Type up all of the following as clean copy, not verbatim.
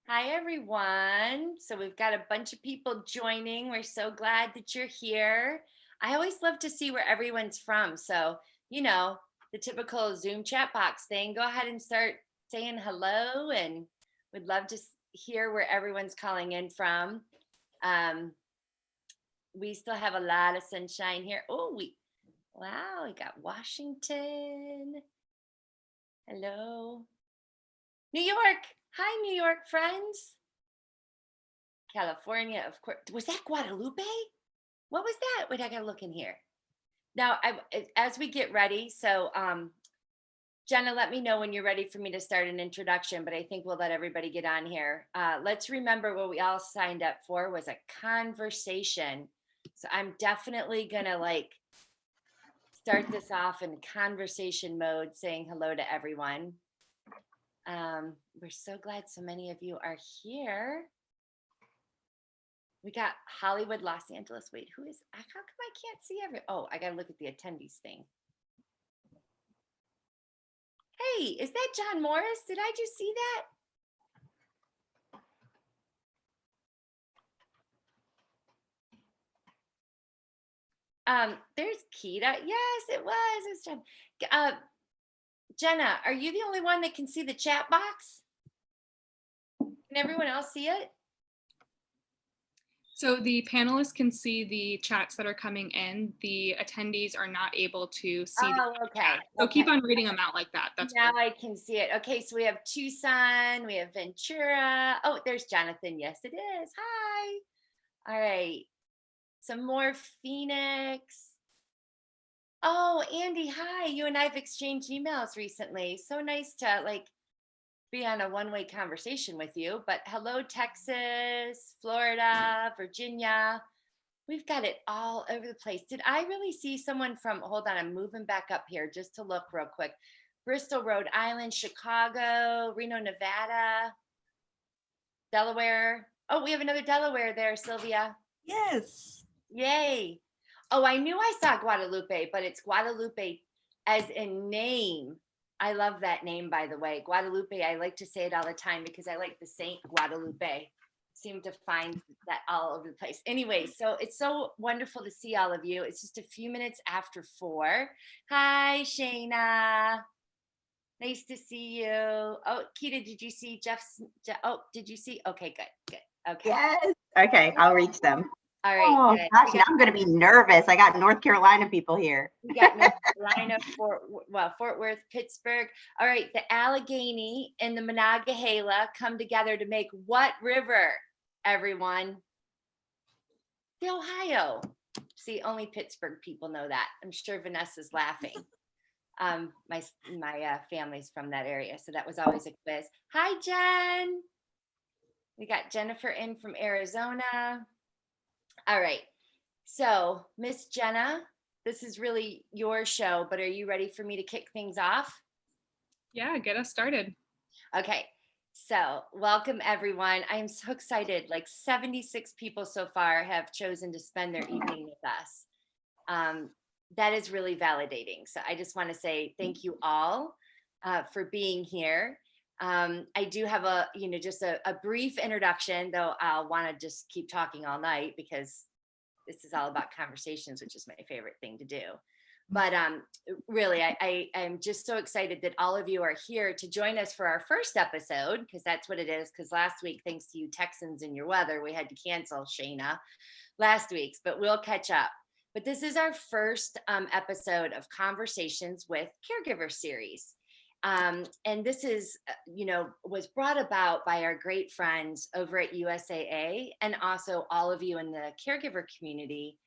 Hi, everyone. So we've got a bunch of people joining. We're so glad that you're here. I always love to see where everyone's from. So, you know, the typical Zoom chat box thing. Go ahead and start saying hello, and we'd love to hear where everyone's calling in from. Um, we still have a lot of sunshine here. Wow, we got Washington. Hello. New York. Hi, New York friends. California, of course. Was that Guadalupe? What was that? Wait, I gotta look in here. Now, as we get ready, so Jenna, let me know when you're ready for me to start an introduction, but I think we'll let everybody get on here. Let's remember what we all signed up for was a conversation. So I'm definitely gonna start this off in conversation mode, saying hello to everyone. We're so glad so many of you are here. We got Hollywood, Los Angeles. Wait, how come I can't see oh, I gotta look at the attendees thing. Hey, is that John Morris? Did I just see that? There's Keita. Yes, it was. It's John. Jenna, are you the only one that can see the chat box? Can everyone else see it? So the panelists can see the chats that are coming in. The attendees are not able to see Oh, the okay. chat. So keep on reading them out like that. That's now perfect. I can see it. Okay, so we have Tucson, we have Ventura. Oh, there's Jonathan. Yes, it is. Hi. All right. Some more Phoenix. Oh, Andy, hi. You and I've exchanged emails recently. So nice to be on a one-way conversation with you. But hello, Texas, Florida, Virginia. We've got it all over the place. Did I really see someone from, hold on, I'm moving back up here just to look real quick. Bristol, Rhode Island, Chicago, Reno, Nevada, Delaware. Oh, we have another Delaware there, Sylvia. Yes. Yay. Oh, I knew I saw Guadalupe, but it's Guadalupe as a name. I love that name, by the way. Guadalupe, I like to say it all the time because I like the Saint Guadalupe. Seem to find that all over the place. Anyway, so it's so wonderful to see all of you. It's just a few minutes after 4. Hi, Shayna. Nice to see you. Oh, Keita, did you see Jeff's? Oh, did you see? Okay, good. Okay. Yes. Okay, I'll reach them. All right. Oh Good. gosh, now I'm going to be nervous. I got North Carolina people here. We got North Carolina, Fort Worth, Pittsburgh. All right, the Allegheny and the Monongahela come together to make what river, everyone? The Ohio. See, only Pittsburgh people know that. I'm sure Vanessa's laughing. My family's from that area, so that was always a quiz. Hi, Jen. We got Jennifer in from Arizona. All right. So, Miss Jenna, this is really your show, but are you ready for me to kick things off? Yeah, get us started. Okay. So, welcome everyone. I'm so excited. Like 76 people so far have chosen to spend their evening with us. That is really validating. So, I just want to say thank you all for being here. I do have just a brief introduction, though I'll want to just keep talking all night because this is all about conversations, which is my favorite thing to do. But really, I'm just so excited that all of you are here to join us for our first episode, because that's what it is. Because last week, thanks to you Texans and your weather, we had to cancel Shayna last week's, but we'll catch up. But this is our first episode of Conversations with Caregivers series. And this is, was brought about by our great friends over at USAA and also all of you in the caregiver community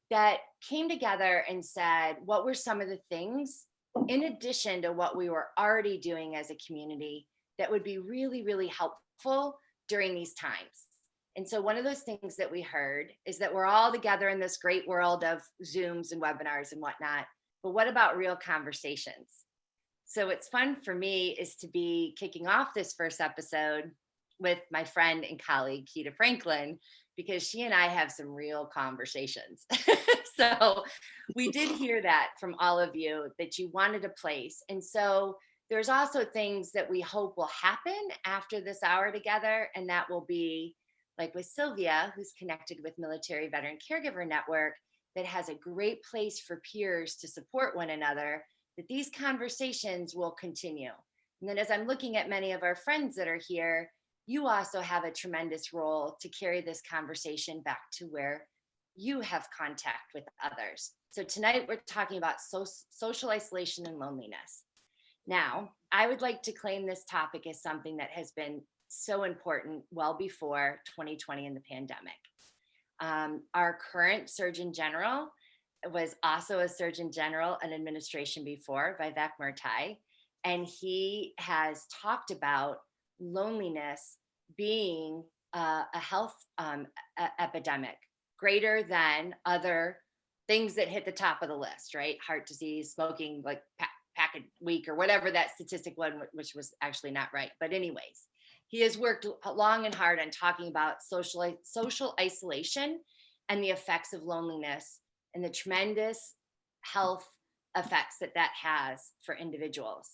that came together and said, what were some of the things, in addition to what we were already doing as a community, that would be really, really helpful during these times? And so one of those things that we heard is that we're all together in this great world of Zooms and webinars and whatnot, but what about real conversations? So what's fun for me is to be kicking off this first episode with my friend and colleague, Keita Franklin, because she and I have some real conversations. So we did hear that from all of you, that you wanted a place. And so there's also things that we hope will happen after this hour together. And that will be like with Sylvia, who's connected with Military Veteran Caregiver Network, that has a great place for peers to support one another, that these conversations will continue. And then as I'm looking at many of our friends that are here, you also have a tremendous role to carry this conversation back to where you have contact with others. So tonight we're talking about social isolation and loneliness. Now, I would like to claim this topic as something that has been so important well before 2020 and the pandemic. Our current Surgeon General was also a Surgeon General in administration before, Vivek Murthy, and he has talked about loneliness being a health epidemic greater than other things that hit the top of the list, right? Heart disease, smoking, like pack a week or whatever that statistic was, which was actually not right. But anyways, he has worked long and hard on talking about social isolation and the effects of loneliness and the tremendous health effects that that has for individuals.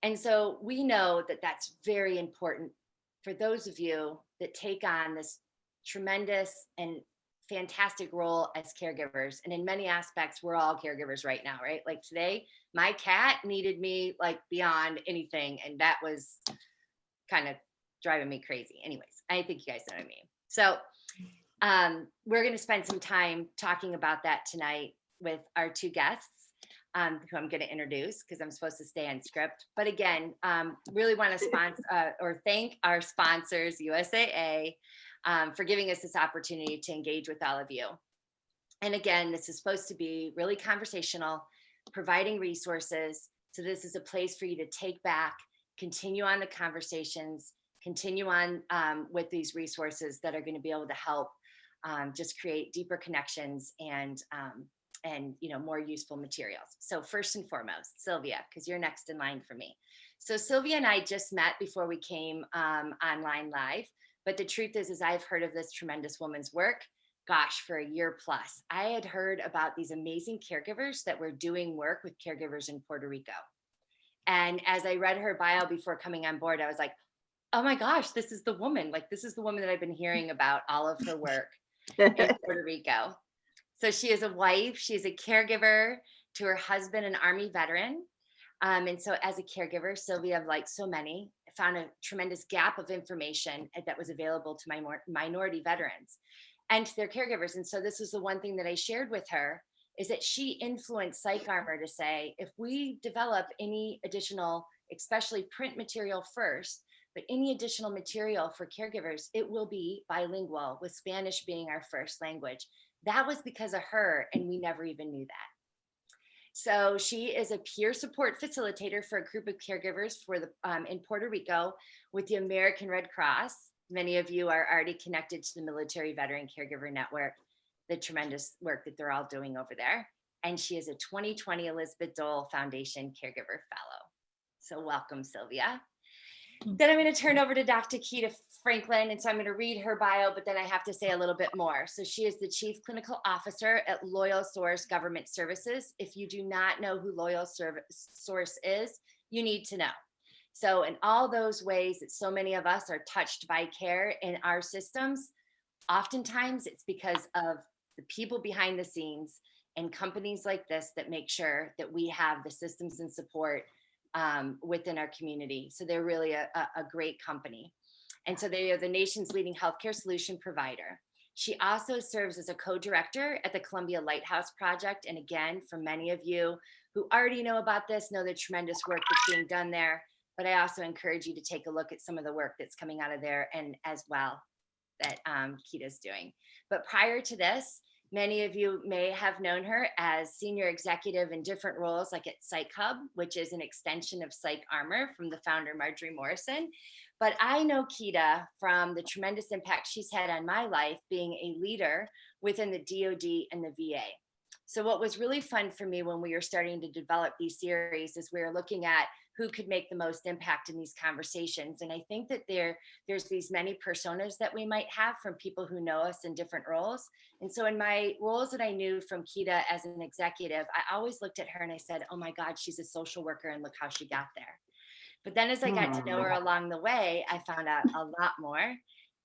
And so we know that that's very important for those of you that take on this tremendous and fantastic role as caregivers. And in many aspects, we're all caregivers right now, right? Like today, my cat needed me like beyond anything. And that was kind of driving me crazy. Anyways, I think you guys know what I mean. So we're going to spend some time talking about that tonight with our two guests, who I'm going to introduce because I'm supposed to stay on script. But again, really want to sponsor or thank our sponsors, USAA, for giving us this opportunity to engage with all of you. And again, this is supposed to be really conversational, providing resources. So this is a place for you to take back, continue on the conversations, continue on with these resources that are going to be able to help just create deeper connections and more useful materials. So first and foremost, Sylvia, because you're next in line for me. So Sylvia and I just met before we came online live. But the truth is I've heard of this tremendous woman's work, gosh, for a year plus. I had heard about these amazing caregivers that were doing work with caregivers in Puerto Rico. And as I read her bio before coming on board, I was like, oh my gosh, this is the woman. Like, this is the woman that I've been hearing about all of her work in Puerto Rico. So she is a wife. She is a caregiver to her husband, an Army veteran. And so as a caregiver, Sylvia, like so many, found a tremendous gap of information that was available to my minority veterans and to their caregivers. And so this was the one thing that I shared with her, is that she influenced Psych Armor to say, if we develop any additional, especially print material first, but any additional material for caregivers, it will be bilingual, with Spanish being our first language. That was because of her, and we never even knew that. So she is a peer support facilitator for a group of caregivers for the in Puerto Rico with the American Red Cross. Many of you are already connected to the Military Veteran Caregiver Network, the tremendous work that they're all doing over there. And she is a 2020 Elizabeth Dole Foundation Caregiver Fellow. So welcome, Sylvia. Then I'm going to turn over to Dr. Keita Franklin. And so I'm going to read her bio, but then I have to say a little bit more. So she is the Chief Clinical Officer at Loyal Source Government Services. If you do not know who Loyal Source is, you need to know. So in all those ways that so many of us are touched by care in our systems, oftentimes it's because of the people behind the scenes and companies like this that make sure that we have the systems and support within our community. So they're really a great company. And so they are the nation's leading healthcare solution provider. She also serves as a co-director at the Columbia Lighthouse Project. And again, for many of you who already know about this, know the tremendous work that's being done there. But I also encourage you to take a look at some of the work that's coming out of there, and as well that Keita's doing. But prior to this, many of you may have known her as senior executive in different roles, like at Psych Hub, which is an extension of Psych Armor from the founder, Marjorie Morrison. But I know Keita from the tremendous impact she's had on my life, being a leader within the DoD and the VA. So what was really fun for me when we were starting to develop these series is we were looking at who could make the most impact in these conversations. And I think that there's these many personas that we might have from people who know us in different roles. And so in my roles that I knew from Keita as an executive, I always looked at her and I said, oh my God, she's a social worker, and look how she got there. But then as I got to know her along the way, I found out a lot more,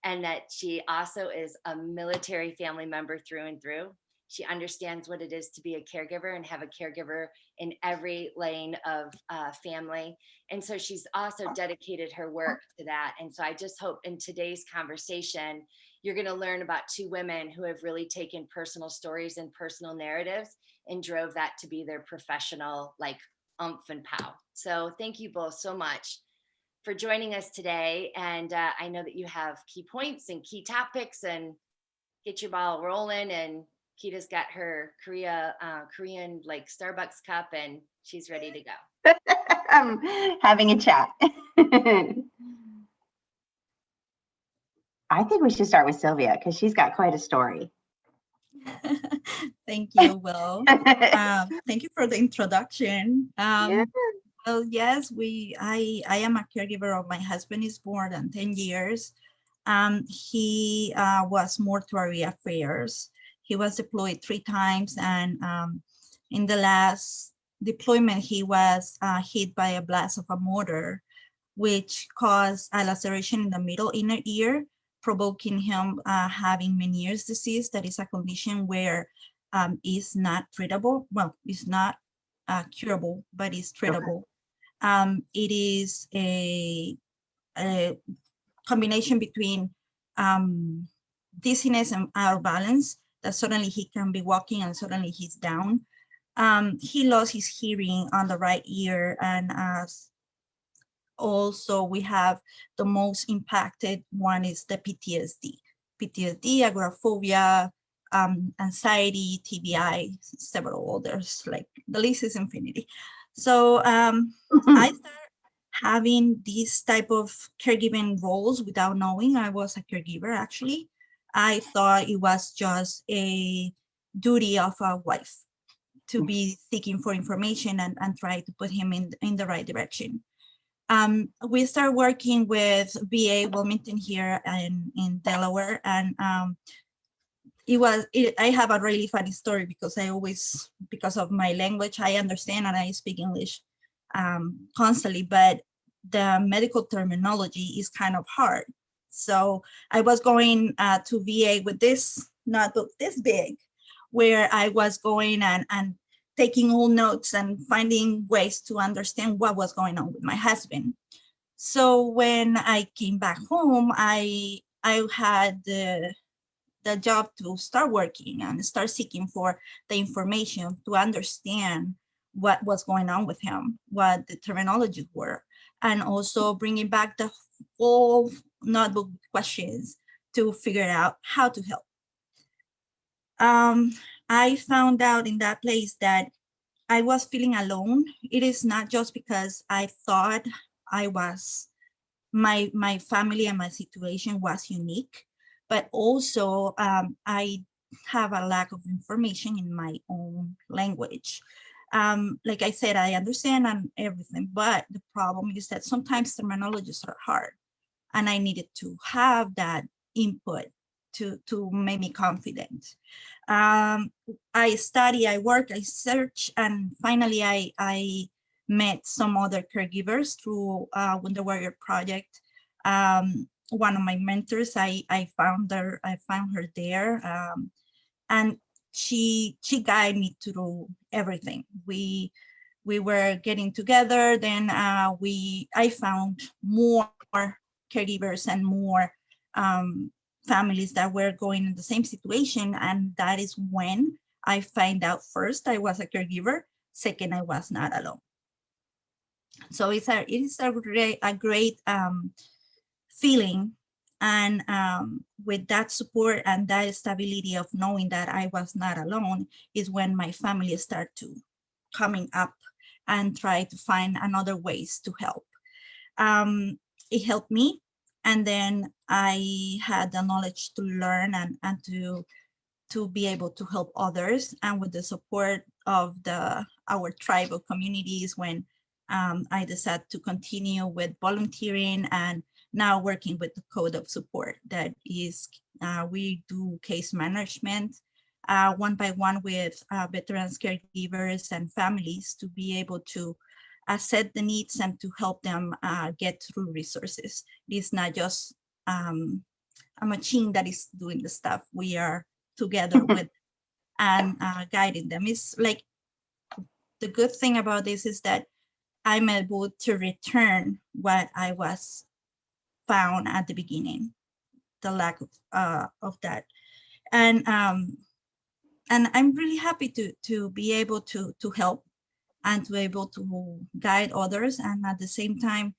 and that she also is a military family member through and through. She understands what it is to be a caregiver and have a caregiver in every lane of family. And so she's also dedicated her work to that. And so I just hope in today's conversation, you're going to learn about two women who have really taken personal stories and personal narratives and drove that to be their professional, like, umph and pow. So thank you both so much for joining us today. And I know that you have key points and key topics, and get your ball rolling. And Keita's got her Korean like Starbucks cup, and she's ready to go. I'm having a chat. I think we should start with Sylvia because she's got quite a story. Thank you, Will. Thank you for the introduction. Yeah. Well, yes, I am a caregiver of my husband. Is more than 10 years. He was mortuary affairs. He was deployed 3 times, and in the last deployment, he was hit by a blast of a mortar, which caused a laceration in the middle inner ear, provoking him having Meniere's disease. That is a condition where it's not treatable. Well, it's not curable, but it's treatable. It is a combination between dizziness and out of balance, that suddenly he can be walking and suddenly he's down. He lost his hearing on the right ear, and also we have the most impacted one is the PTSD, agoraphobia, anxiety, TBI, several others, like the list is infinity. So I started having these type of caregiving roles without knowing I was a caregiver. Actually, I thought it was just a duty of a wife to be seeking for information and try to put him in the right direction. We started working with VA Wilmington here in Delaware, and I have a really funny story because because of my language, I understand and I speak English constantly, but the medical terminology is kind of hard. So I was going to VA with this notebook this big, where I was going and taking all notes and finding ways to understand what was going on with my husband. So when I came back home, I had the job to start working and start seeking for the information to understand what was going on with him, what the terminologies were, and also bringing back the whole notebook questions to figure out how to help. I found out in that place that I was feeling alone. It is not just because I thought I was, my family and my situation was unique, but also I have a lack of information in my own language. Like I said, I understand and everything, but the problem is that sometimes terminologies are hard, and I needed to have that input to make me confident. I study, I work, I search, and finally I met some other caregivers through Wonder Warrior Project. One of my mentors, I found her there, and she guided me through everything. We were getting together, then I found more caregivers and more families that were going in the same situation, and that is when I find out, first I was a caregiver, second I was not alone. So it is a great feeling, and with that support and that stability of knowing that I was not alone is when my family start to coming up and try to find another ways to help. It helped me, and then I had the knowledge to learn and to be able to help others, and with the support of our tribal communities, when I decided to continue with volunteering and now working with the Code of Support. That is, we do case management one by one with veterans, caregivers, and families to be able to assess the needs and to help them get through resources. It's not just a machine that is doing the stuff. We are together with and guiding them. It's like the good thing about this is that I'm able to return what I was found at the beginning, the lack of that. And I'm really happy to be able to help and to be able to guide others, and at the same time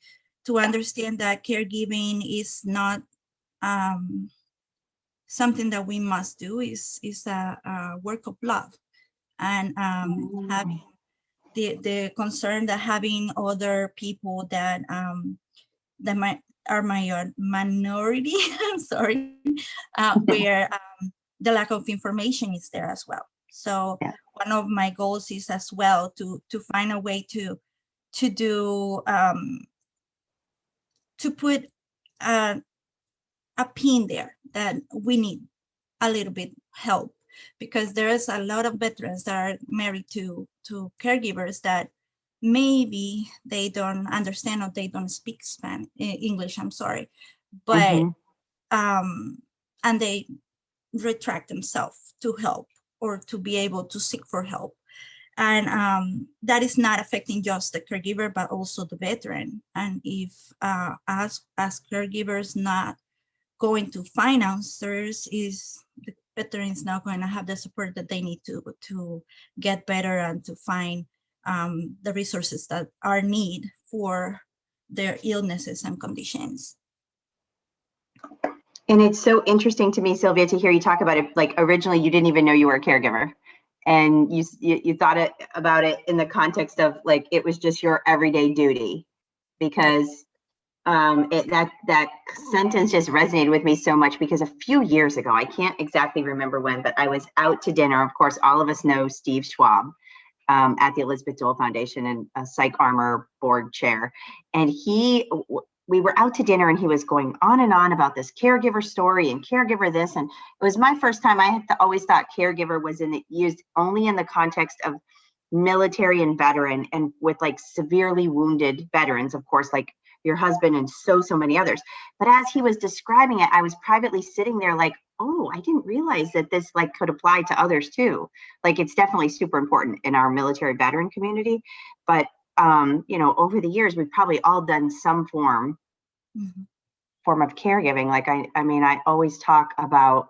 to understand that caregiving is not something that we must do. Is a work of love, and having the concern that having other people that are my minority, I'm sorry, where the lack of information is there as well. So one of my goals is as well to find a way to do to put a pin there that we need a little bit help, because there's a lot of veterans that are married to caregivers that maybe they don't understand or they don't speak English, I'm sorry, but and they retract themselves to help or to be able to seek for help. And that is not affecting just the caregiver, but also the veteran. And if as caregivers not going to find answers, is the veteran is not going to have the support that they need to get better and to find the resources that are needed for their illnesses and conditions. And it's so interesting to me, Sylvia, to hear you talk about it. Like originally, you didn't even know you were a caregiver, and you thought about it in the context of like it was just your everyday duty, because that sentence just resonated with me so much. Because a few years ago, I can't exactly remember when, but I was out to dinner. Of course, all of us know Steve Schwab at the Elizabeth Dole Foundation and a Psych Armor board chair, and we were out to dinner and he was going on and on about this caregiver story and caregiver this. And it was my first time. I had always thought caregiver was used only in the context of military and veteran, and with like severely wounded veterans, of course, like your husband and so many others. But as he was describing it, I was privately sitting there like, oh, I didn't realize that this like could apply to others too. Like it's definitely super important in our military veteran community. But you know, over the years, we've probably all done some form of caregiving. Like I mean, I always talk about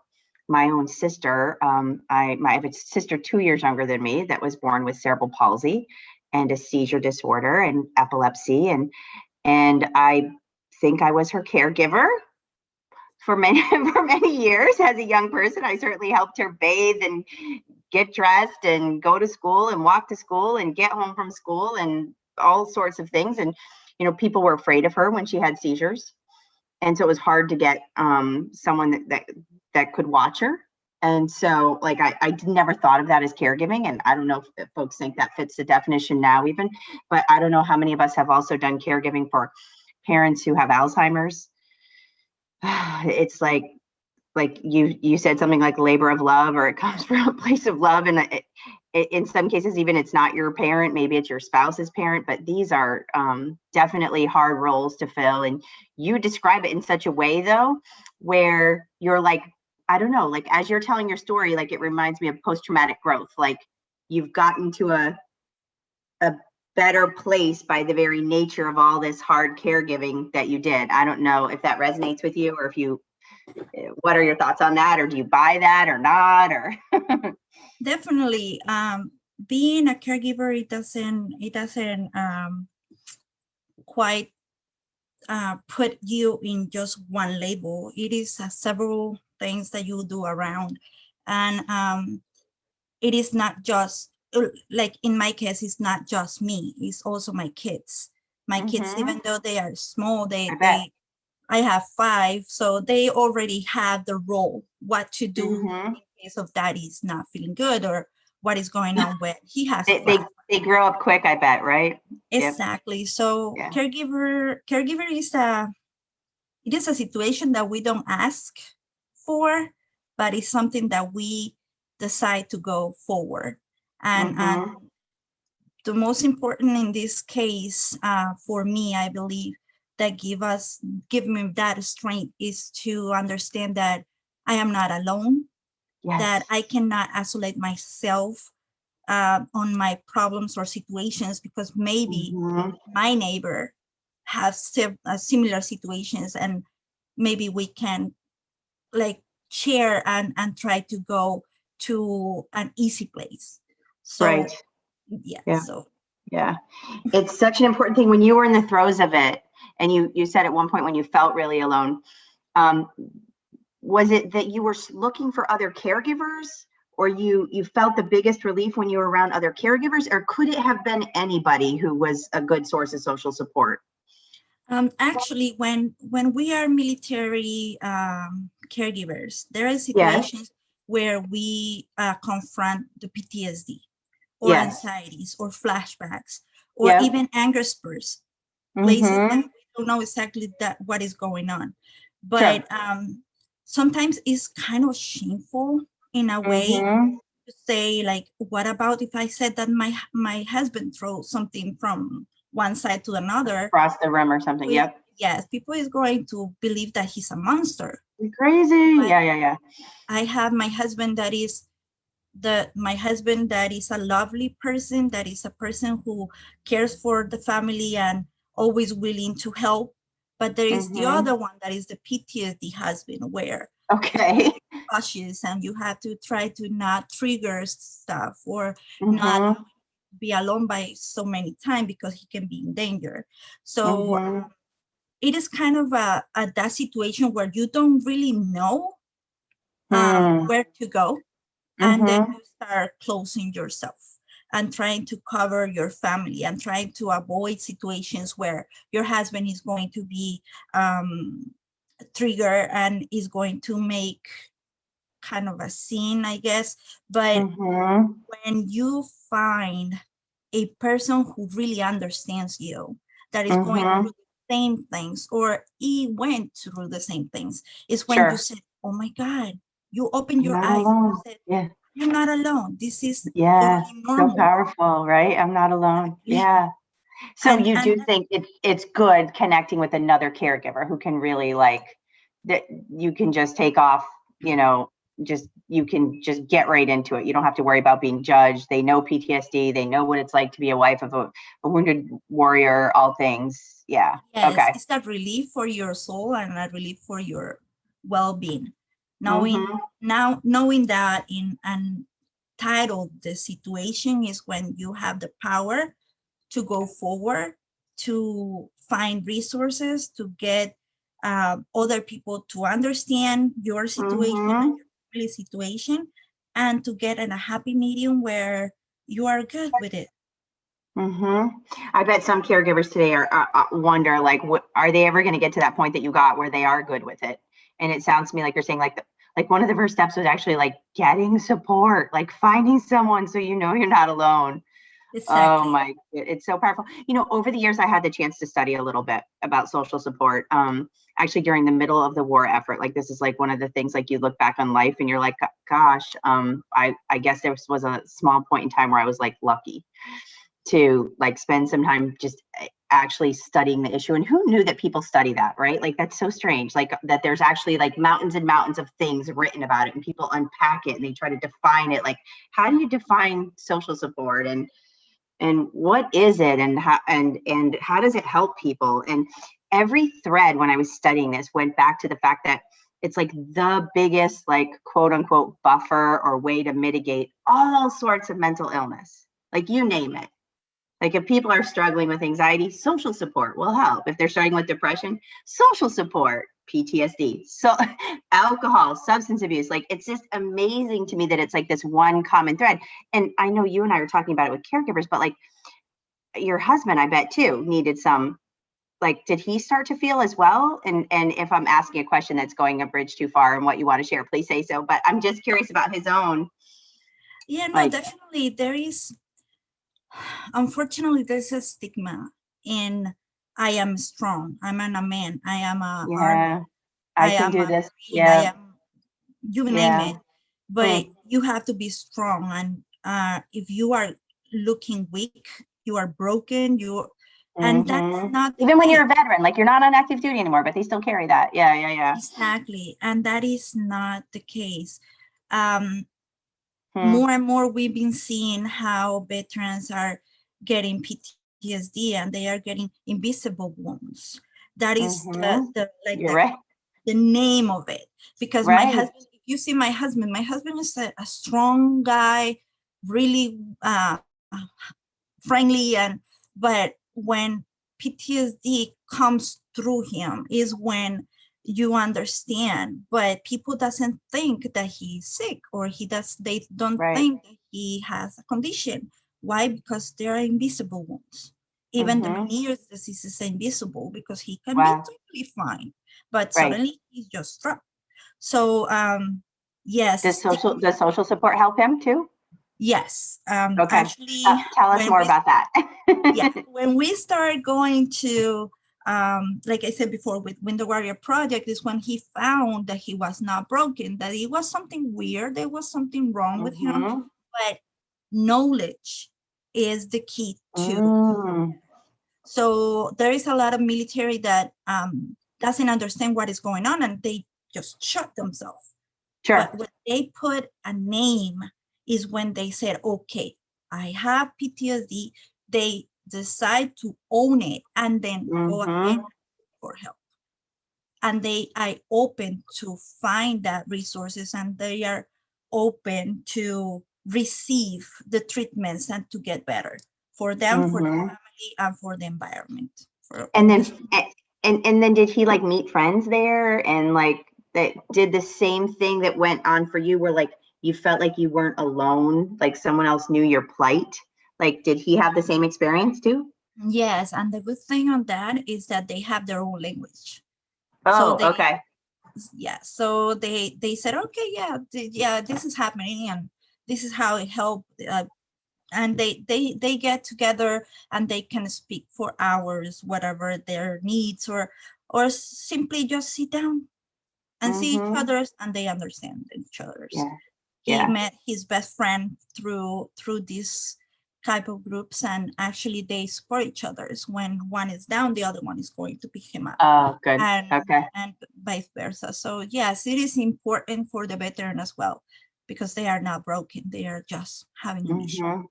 my own sister. I have a sister 2 years younger than me that was born with cerebral palsy and a seizure disorder and epilepsy, and I think I was her caregiver for many years as a young person. I certainly helped her bathe and get dressed and go to school and walk to school and get home from school and all sorts of things. And, you know, people were afraid of her when she had seizures. And so it was hard to get someone that could watch her. And so like, I never thought of that as caregiving. And I don't know if folks think that fits the definition now even, but I don't know how many of us have also done caregiving for parents who have Alzheimer's. It's like you said something like labor of love, or it comes from a place of love. And in some cases, even it's not your parent, maybe it's your spouse's parent, but these are definitely hard roles to fill. And you describe it in such a way though, where you're like, I don't know, like as you're telling your story, like it reminds me of post-traumatic growth. Like you've gotten to a better place by the very nature of all this hard caregiving that you did. I don't know if that resonates with you, or if you, what are your thoughts on that? Or do you buy that or not? Or Definitely, being a caregiver, it doesn't quite put you in just one label. It is several things that you do around, and it is not just like in my case, it's not just me, it's also my kids. My kids, even though they are small, I have 5, so they already have the role, what to do in case of daddy's not feeling good, or what is going on when he has they grow up quick, I bet, right? Exactly. Yep. So caregiver it is a situation that we don't ask for, but it's something that we decide to go forward. And the most important in this case, for me, I believe, that give me that strength is to understand that I am not alone, that Yes. I cannot isolate myself on my problems or situations, because maybe Mhm. my neighbor have similar situations, and maybe we can like share and try to go to an easy place. So Right. yeah, Yeah. so Yeah. It's such an important thing when you were in the throes of it, and you said at one point when you felt really alone, was it that you were looking for other caregivers, or you felt the biggest relief when you were around other caregivers, or could it have been anybody who was a good source of social support? actually, when we are military caregivers, there are Yes. situations where we confront the PTSD or Yes. anxieties or flashbacks or Yep. even anger spurs, places that Mm-hmm. we don't know exactly that what is going on. Sure. But sometimes it's kind of shameful in a way Mm-hmm. to say, like, what about if I said that my husband threw something from one side to another? Across the room or something. Well, Yep. yes, people is going to believe that he's a monster. You're crazy. But Yeah, yeah, yeah. I have my husband that is a lovely person, that is a person who cares for the family and always willing to help. But there is the Mm-hmm. other one that is the PTSD husband, where Okay. cautious and you have to try to not trigger stuff or not Mm-hmm. be alone by so many times because he can be in danger. So Mm-hmm. it is kind of that situation where you don't really know Mm-hmm. where to go, and then Mm-hmm. you start closing yourself and trying to cover your family and trying to avoid situations where your husband is going to be triggered and is going to make kind of a scene, I guess. But Mm-hmm. when you find a person who really understands you, that is going Mm-hmm. through the same things or he went through the same things, is when you Sure. said, oh my God, you open I'm your not eyes. You alone. said, Yeah. you're not alone. This is Yeah. totally So normal. powerful, right? I'm not alone. Exactly. Yeah. So you And do think it's good connecting with another caregiver who can really like that you can just take off, you know, just you can just get right into it. You don't have to worry about being judged. They know PTSD. They know what it's like to be a wife of a wounded warrior, all things. Yeah. yes, Okay. it's a relief for your soul and a relief for your well-being. Mm-hmm. Knowing that in and titled the situation is when you have the power to go forward, to find resources, to get other people to understand your situation and Mm-hmm. your family situation, and to get in a happy medium where you are good with it. Mm-hmm. I bet some caregivers today are wonder like, what are they ever going to get to that point that you got where they are good with it? And it sounds to me like you're saying like one of the first steps was actually like getting support, like finding someone so you know you're not alone. Oh Exactly. my, it's so powerful. You know, over the years, I had the chance to study a little bit about social support. Actually, during the middle of the war effort, like this is like one of the things like you look back on life and you're like, gosh, I guess there was a small point in time where I was like lucky to like spend some time just actually studying the issue. And who knew that people study that, right? Like that's so strange, like that there's actually like mountains and mountains of things written about it and people unpack it and they try to define it. Like, how do you define social support and what is it and how does it help people? And every thread when I was studying this went back to the fact that it's like the biggest like quote unquote buffer or way to mitigate all sorts of mental illness, like you name it. Like if people are struggling with anxiety, social support will help. If they're struggling with depression, social support, PTSD, so alcohol, substance abuse. Like it's just amazing to me that it's like this one common thread. And I know you and I were talking about it with caregivers, but like your husband, I bet too, needed some, like, did he start to feel as well? And if I'm asking a question that's going a bridge too far and what you want to share, please say so. But I'm just curious about his own, Yeah, no, like, definitely there is. Unfortunately, there's a stigma in I am strong. I'm a man. I am a army. yeah, I I can am do a this. marine. I Yeah, am, you name yeah. it. But Mm. you have to be strong. And if you are looking weak, you are broken, and that's Mhm. not the Even when case. you're a veteran, like you're not on active duty anymore, but they still carry that. Yeah. Exactly, and that is not the case. Um, Hmm. more and more we've been seeing how veterans are getting PTSD and they are getting invisible wounds. That is Mhm. You're the right. the name of it. Because my Right. husband, if you see my husband is a strong guy, really friendly, but when PTSD comes through him is when you understand. But people doesn't think that he's sick, or they don't Right. think that he has a condition. Why? Because there are invisible wounds. Even the Mhm. Meniere's disease is invisible because he can be Wow. totally fine, but Right. suddenly he's just struck. So yes, Does social support help him too? yes. Okay. Actually, Tell us when more we about that. yeah, when we start going to like I said before, with Window Warrior Project, is when he found that he was not broken, that it was something weird, there was something wrong with him, Mhm. but knowledge is the key too. Mm. So there is a lot of military that doesn't understand what is going on, and they just shut themselves. Sure. But when they put a name is when they said, okay, I have PTSD. They decide to own it and then go ahead Mhm. for help. And they are open to find that resources, and they are open to receive the treatments and to get better for them, for the Mhm. family, and for the environment. For And all then, this. and then did he like meet friends there and like that did the same thing that went on for you, where like you felt like you weren't alone, like someone else knew your plight? Like, did he have the same experience too? Yes, and the good thing on that is that they have their own language. So Oh, okay. so they said, okay, yeah, this is happening, and this is how it helped. And they get together and they can speak for hours, whatever their needs, or simply just sit down and see each Mhm. other's, and they understand each other's. Yeah. He Yeah. met his best friend through this type of groups, and actually they support each other's. When one is down, the other one is going to pick him up, Oh, good. and Okay. vice versa. So yes, it is important for the veteran as well, because they are not broken, they are just having an issue. Mhm.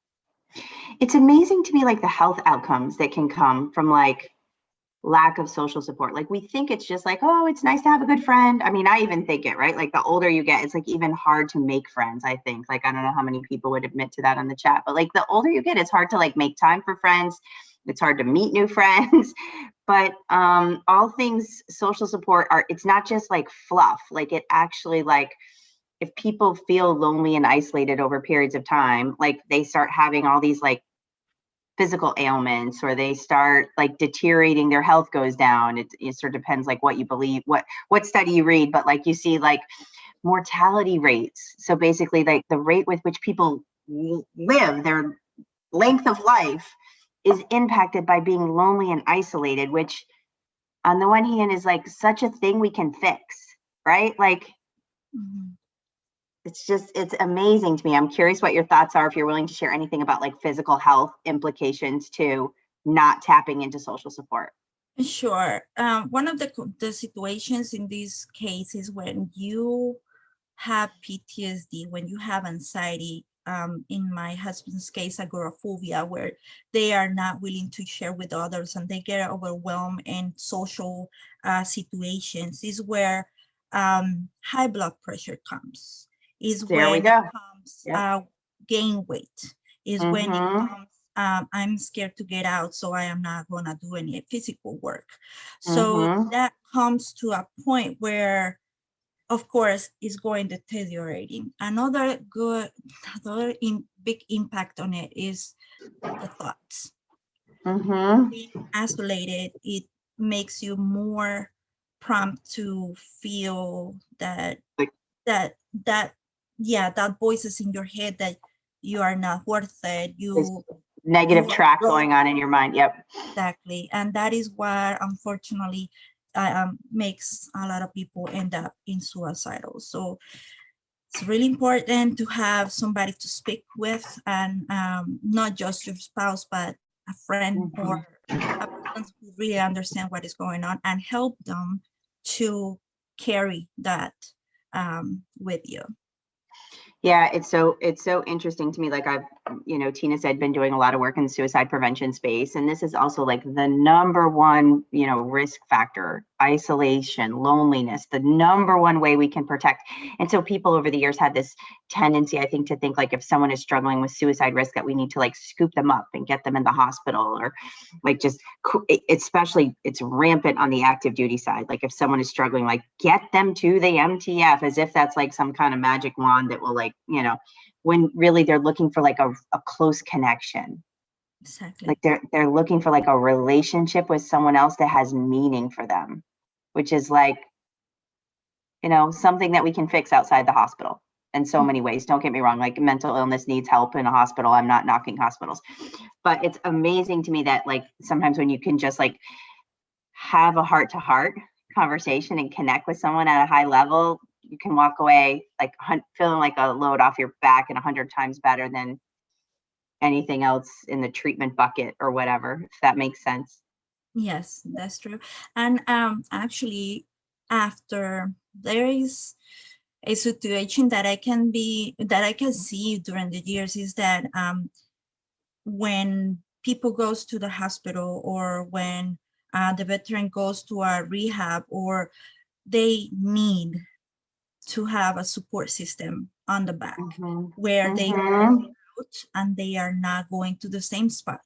It's amazing to me, like the health outcomes that can come from like lack of social support. Like we think it's just like, oh, it's nice to have a good friend. I mean, I even think it, right? Like the older you get, it's like even hard to make friends, I think. Like I don't know how many people would admit to that on the chat, but like the older you get, it's hard to like make time for friends. It's hard to meet new friends. But all things social support are, it's not just like fluff. Like it actually, like if people feel lonely and isolated over periods of time, like they start having all these like physical ailments, or they start like deteriorating, their health goes down. It sort of depends like what you believe, what study you read, but like you see like mortality rates. So basically like the rate with which people live, their length of life is impacted by being lonely and isolated, which on the one hand is like such a thing we can fix, right? Like Mhm. it's amazing to me. I'm curious what your thoughts are, if you're willing to share anything about like physical health implications to not tapping into social support. Sure. One of the situations in this case is when you have PTSD, when you have anxiety, in my husband's case, agoraphobia, where they are not willing to share with others and they get overwhelmed in social situations, is where high blood pressure comes, is There we when it go. comes Yep. gain weight, is when it Mm-hmm. comes I'm scared to get out, so I am not going to do any physical work. So Mm-hmm. that comes to a point where, of course, is going deteriorating. Another big impact on it is the thoughts. Mm-hmm. Being isolated, it makes you more prompt to feel that Like that that yeah, that voices in your head that you are not worth it, this you negative are track broke. going on in your mind. Yep. Exactly. And that is what unfortunately makes a lot of people end up in suicidal. So it's really important to have somebody to speak with, and not just your spouse, but a friend Mhm. or a person who really understand what is going on and help them to carry that with you. Yeah, it's so interesting to me. Like Tina said, been doing a lot of work in the suicide prevention space. And this is also like the number one, risk factor: isolation, loneliness, the number one way we can protect. And so people over the years had this tendency, I think, to think like if someone is struggling with suicide risk, that we need to like scoop them up and get them in the hospital, or like just, especially it's rampant on the active duty side. Like if someone is struggling, like get them to the MTF, as if that's like some kind of magic wand that will like, when really they're looking for like a close connection. Exactly. Like they're looking for like a relationship with someone else that has meaning for them, which is like, something that we can fix outside the hospital in so many ways. Don't get me wrong, like mental illness needs help in a hospital. I'm not knocking hospitals, but it's amazing to me that like sometimes when you can just like have a heart-to-heart conversation and connect with someone at a high level, you can walk away like feeling like a load off your back and 100 times better than anything else in the treatment bucket or whatever, if that makes sense. Yes, that's true. And actually, after there is a situation that I can see during the years, is that when people goes to the hospital, or when the veteran goes to a rehab, or they need to have a support system on the back, where they are out and they are not going to the same spot.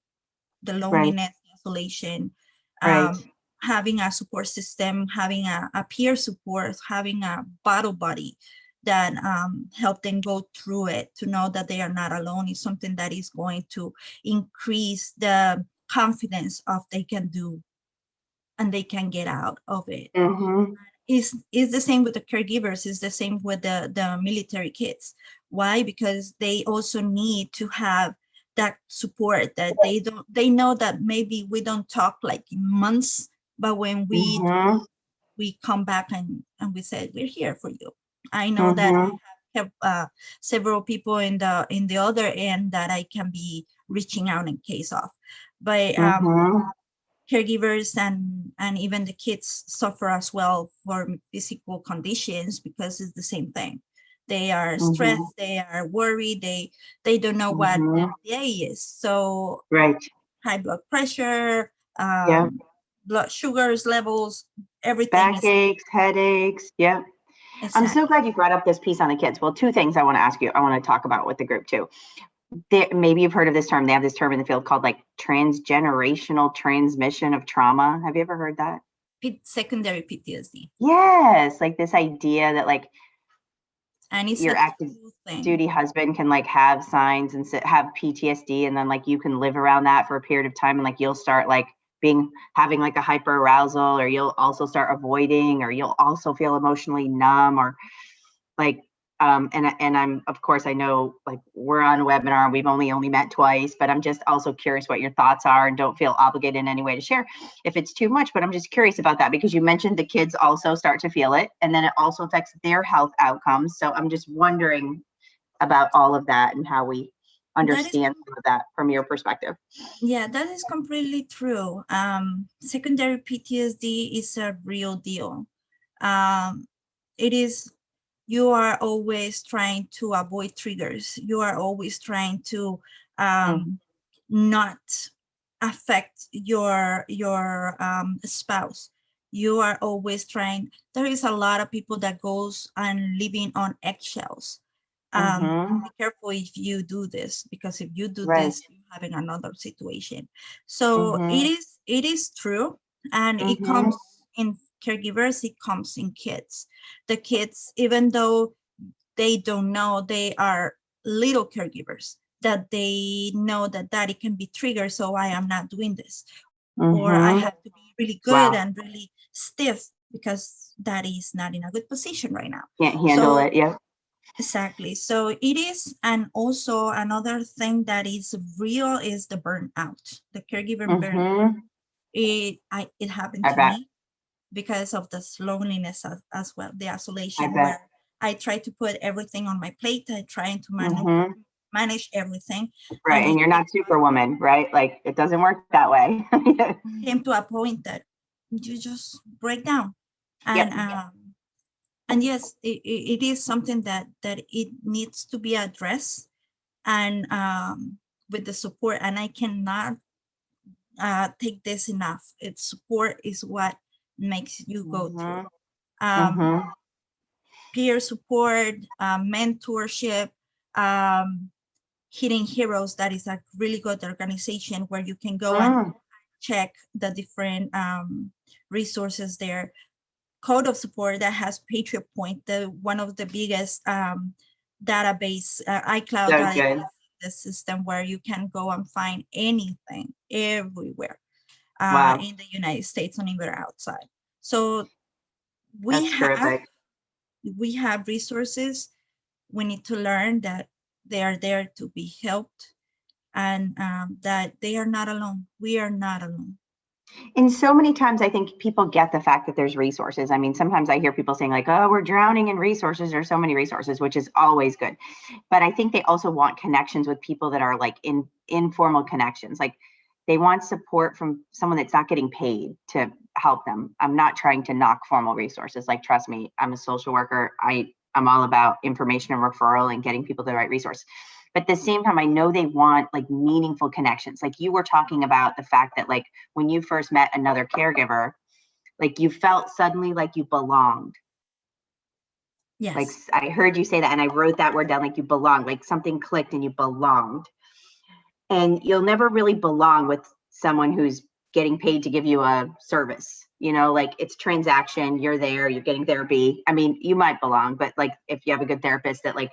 The loneliness, isolation, Right. having a support system, having a peer support, having a battle buddy that help them go through it, to know that they are not alone, is something that is going to increase the confidence of they can do and they can get out of it. Is the same with the caregivers, is the same with the military kids. Why? Because they also need to have that support, that they know that maybe we don't talk like in months, but when we come back and we said, we're here for you. I know that I have several people in the other end that I can be reaching out in case of. But caregivers and even the kids suffer as well for physical conditions, because it's the same thing. They are stressed, they are worried, they don't know what FDA is. So high blood pressure, blood sugars levels, everything is backaches, headaches. Yeah. Exactly. I'm so glad you brought up this piece on the kids. Well, two things I want to ask you. I want to talk about with the group too. Maybe you've heard of this term. They have this term in the field called like transgenerational transmission of trauma. Have you ever heard that? Secondary PTSD. Yes. Like this idea that like and it's your active duty husband can like have signs and have PTSD, and then like you can live around that for a period of time, and like you'll start like having like a hyper arousal, or you'll also start avoiding, or you'll also feel emotionally numb, or like and I'm, of course, I know like we're on a webinar and we've only met twice, but I'm just also curious what your thoughts are, and don't feel obligated in any way to share if it's too much, but I'm just curious about that, because you mentioned the kids also start to feel it, and then it also affects their health outcomes. So I'm just wondering about all of that and how we understand that from your perspective. Yeah, that is completely true. Secondary PTSD is a real deal. It is, you are always trying to avoid triggers. You are always trying to not affect your spouse. You are always trying. There is a lot of people that goes and living on eggshells. Be careful if you do this, because if you do this, you're having another situation. So it is true, and it comes in caregivers, it comes in kids. The kids, even though they don't know, they are little caregivers, that they know that daddy can be triggered, so I am not doing this. Or I have to be really good and really stiff because daddy is not in a good position right now. Can't handle it. Yeah. Exactly. So it is. And also another thing that is real is the burnout, the caregiver burnout. It happened to me because of this loneliness as well, the isolation, where I try to put everything on my plate. I try to manage manage everything. Right. And you're not Superwoman, right? Like it doesn't work that way. Came to a point that you just break down. And Yep. and yes, it is something that it needs to be addressed, and with the support. And I cannot take this enough. It's support is what makes you go through. Peer support, mentorship, Hidden Heroes, that is a really good organization where you can go and check the different resources there. Code of Support that has Patriot Point, one of the biggest database, iCloud database, the system where you can go and find anything everywhere in the United States and even outside. So we have resources. We need to learn that they are there to be helped, and that they are not alone. We are not alone. And so many times I think people get the fact that there's resources. I mean, sometimes I hear people saying like, oh, we're drowning in resources. There's so many resources, which is always good. But I think they also want connections with people that are like informal connections. Like they want support from someone that's not getting paid to help them. I'm not trying to knock formal resources. Like, trust me, I'm a social worker. I'm all about information and referral and getting people the right resource. But at the same time, I know they want like meaningful connections. Like you were talking about the fact that like when you first met another caregiver, like you felt suddenly like you belonged. Yes. Like I heard you say that and I wrote that word down, like you belonged, like something clicked and you belonged. And you'll never really belong with someone who's getting paid to give you a service. You know, like it's transaction, you're there, you're getting therapy. I mean, you might belong, but like if you have a good therapist that like